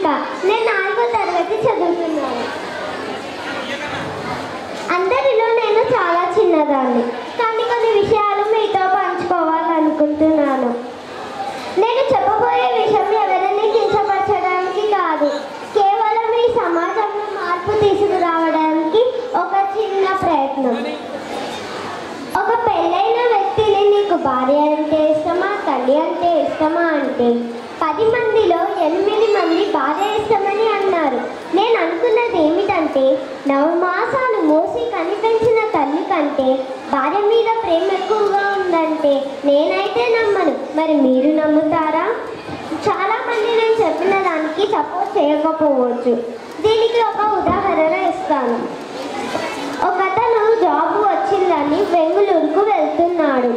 దీపిక. నేను 4వ తరగతి చదువుతున్నాను. అందరిలో నేను చాలా చిన్నదాన్ని, కానీ కొన్ని విషయాలు మీతో పంచుకోవాలనుకుంటున్నాను. నేను చెప్పబోయే విషయం ఎవరిని కించపరచడానికి కాదు, కేవలం ఈ సమాజంలో మార్పు తీసుకురావడానికి ఒక చిన్న ప్రయత్నం. ఒక పెళ్ళైన వ్యక్తిని నీకు భార్య అంటే ఇష్టమా, తల్లి అంటే ఇష్టమా అంటే 10 మందిలో 8 మంది భార్య ఇష్టమని అన్నారు. నేను అనుకున్నది ఏమిటంటే, 9 మాసాలు మోసి కనిపించిన తల్లి కంటే భార్య మీద ప్రేమ ఎక్కువగా ఉందంటే నేనైతే నమ్మను. మరి మీరు నమ్ముతారా? చాలామంది నేను చెప్పిన దానికి సపోర్ట్ చేయకపోవచ్చు. దీనికి ఒక ఉదాహరణ ఇస్తాను. ఒకతను జాబ్ వచ్చిందని బెంగళూరుకు వెళ్తున్నాడు.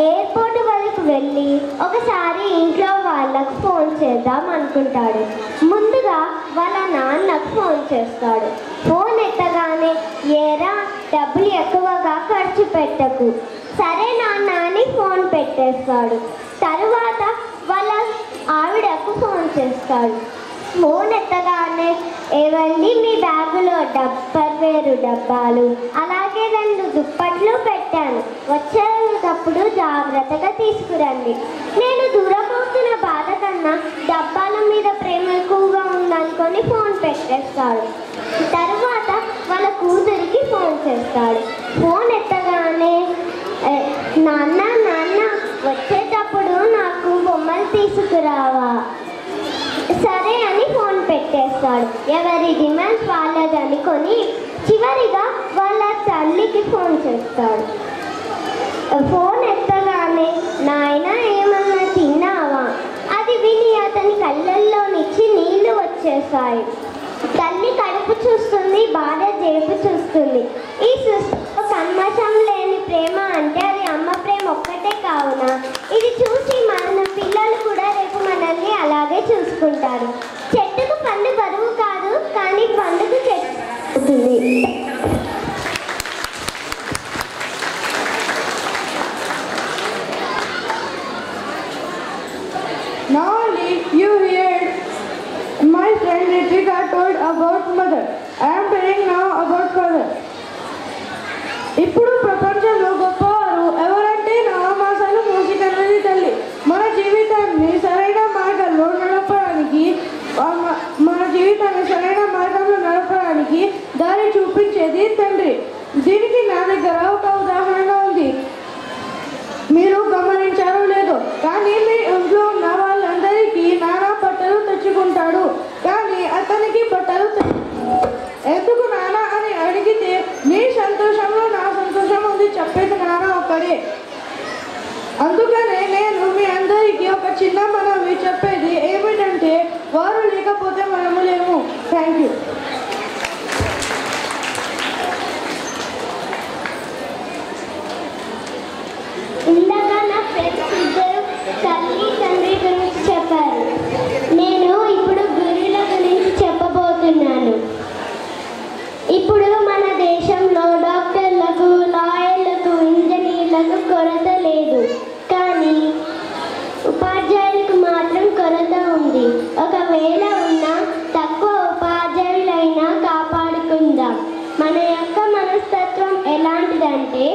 ఎయిర్పోర్ట్ వరకు వెళ్ళి ఒకసారి ఇంట్లో వాళ్ళకు ఫోన్ చేద్దాం అనుకుంటాడు. ముందుగా వాళ్ళ నాన్నకు ఫోన్ చేస్తాడు. ఫోన్ ఎత్తగానే, ఏరా డబ్బులు ఎక్కువగా ఖర్చు పెట్టకు, సరే నాన్న అని ఫోన్ పెట్టేస్తాడు. తరువాత వాళ్ళ ఆవిడకు ఫోన్ చేస్తాడు. ఫోన్ ఎత్తగానే, ఏవండి మీ బ్యాగులో వేరు డబ్బాలు, అలాగే 2 దుప్పట్లు పెట్టాను, వచ్చేటప్పుడు జాగ్రత్తగా తీసుకురండి. నేను దూరపోతున్న బాధ కన్నా డబ్బాల మీద ప్రేమ ఎక్కువగా ఉందనుకొని ఫోన్ పెట్టేస్తాడు. తరువాత వాళ్ళ కూతురికి ఫోన్ చేస్తాడు. ఫోన్ ఎత్తగానే, నాన్న నాన్న వచ్చేటప్పుడు నాకు బొమ్మలు తీసుకురావా, సరే అని ఫోన్ పెట్టేస్తాడు. ఎవరి డిమాండ్స్ వాళ్ళదనుకొని చివరిగా వాళ్ళ తల్లికి ఫోన్ చేస్తాడు. ఫోన్ ఎత్తగానే, నాయన ఏమన్నా తిన్నావా? అది విని అతని కళ్ళల్లో నుంచి నీళ్లు వచ్చేస్తాయి. తల్లి కడుపు చూస్తుంది, భార్య జేబు చూస్తుంది. ఈ సృష్టిలో కల్మషం లేని ప్రేమ అంటే అది అమ్మ ప్రేమ ఒక్కటే కావున ఇది చూసి మన పిల్లలు కూడా రేపు మనల్ని అలాగే చూసుకుంటారు. చెట్టుకు పండు బరువు కాదు, కానీ పండుకు చెట్టు. Now you heard my friend Ritika told about mother. I am telling now about father. ఇప్పుడు ప్రపంచంలో గొప్పవారు ఎవరంటే 9 మాసాలు మోసి కన్నది తల్లి. మన జీవితాన్ని సరైన మార్గంలో నడపడానికి దారి చూపించేది తండ్రి. దీనికి నా దగ్గర ఒక ఉదాహరణ ఉంది. మీరు గమనించారో లేదో, కానీ మీ ఇంట్లో ఉన్న వాళ్ళందరికీ నానా బట్టలు తెచ్చుకుంటాడు, కానీ అతనికి బట్టలు ఎందుకు నానా అని అడిగితే, నీ సంతోషంలో నా సంతోషం ఉంది చెప్పేది నానా ఒక్కడే. అందుకనే నేను మీ అందరికీ ఒక చిన్న మనవి చెప్పేది ఏమిటంటే, వారు లేకపోతే మనము లేము. Thank you. ఇందాక నా ఫ్రెండ్స్ ఇద్దరు తల్లి తండ్రి గురించి చెప్పారు. నేను ఇప్పుడు గురువుల గురించి చెప్పబోతున్నాను. ఇప్పుడు మన దేశంలో డాక్టర్లకు, లాయర్లకు, ఇంజనీర్లకు కొరత లేదు, కానీ ఉపాధ్యాయులకు మాత్రం కొరత ఉంది. ఒకవేళ ఉన్న తక్కువ ఉపాధ్యాయులైనా కాపాడుకుందాం. మన యొక్క మనస్తత్వం ఎలాంటిదంటే,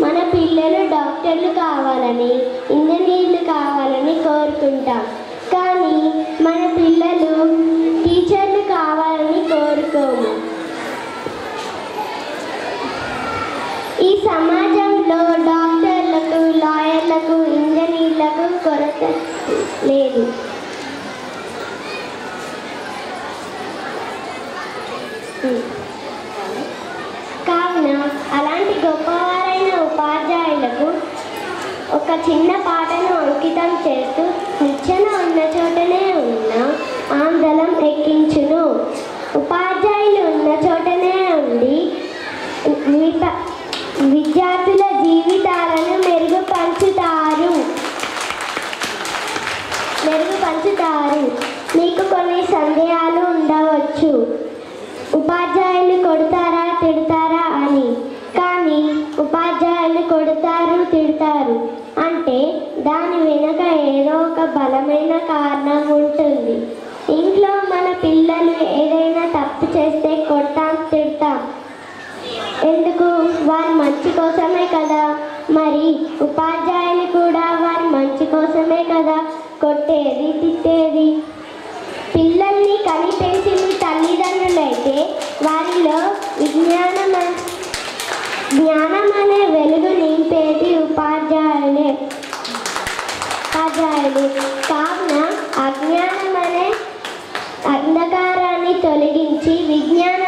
మన పిల్లలు డాక్టర్లు కావాలని, ఇంజనీర్లు కావాలని కోరుకుంటాం, కానీ మన పిల్లలు టీచర్లు కావాలని కోరుకోము. ఈ సమాజంలో డాక్టర్లకు, లాయర్లకు, ఇంజనీర్లకు కొరత లేదు. కావున అలాంటి గొప్పవారైన ఉపాధ్యాయులకు ఒక చిన్న పాటను అంకితం చేస్తూ, నిచ్చెన ఉన్న చోటనే ఉన్న ఆందోళన ఎక్కించును, ఉపాధ్యాయులు ఉన్న చోటనే ఉండి విద్యార్థుల జీవితాలను మెరుగుపంచుతారు. మీకు కొన్ని సందేహాలు ఉండవచ్చు, ఉపాధ్యాయులు కొడతారా తిడతారా అని. కానీ ఉపాధ్యాయులు కొడతారు తిడతారు అంటే దాని వెనుక ఏదో ఒక బలమైన కారణం ఉంటుంది. ఇంట్లో మన పిల్లలు ఏదైనా తప్పు చేస్తే కొడతాం, తిడతాం. ఎందుకు? వారి మంచి కోసమే కదా. మరి ఉపాధ్యాయులు కూడా వారి మంచి కోసమే కదా కొట్టేది, తిట్టేది. పిల్లల్ని కని పెంచింది తల్లిదండ్రులైతే వారిలో జ్ఞానం అనే వెలుగు నింపేది ఉపాధ్యాయులు. కావున అజ్ఞానం అనే అంధకారాన్ని తొలగించి విజ్ఞానం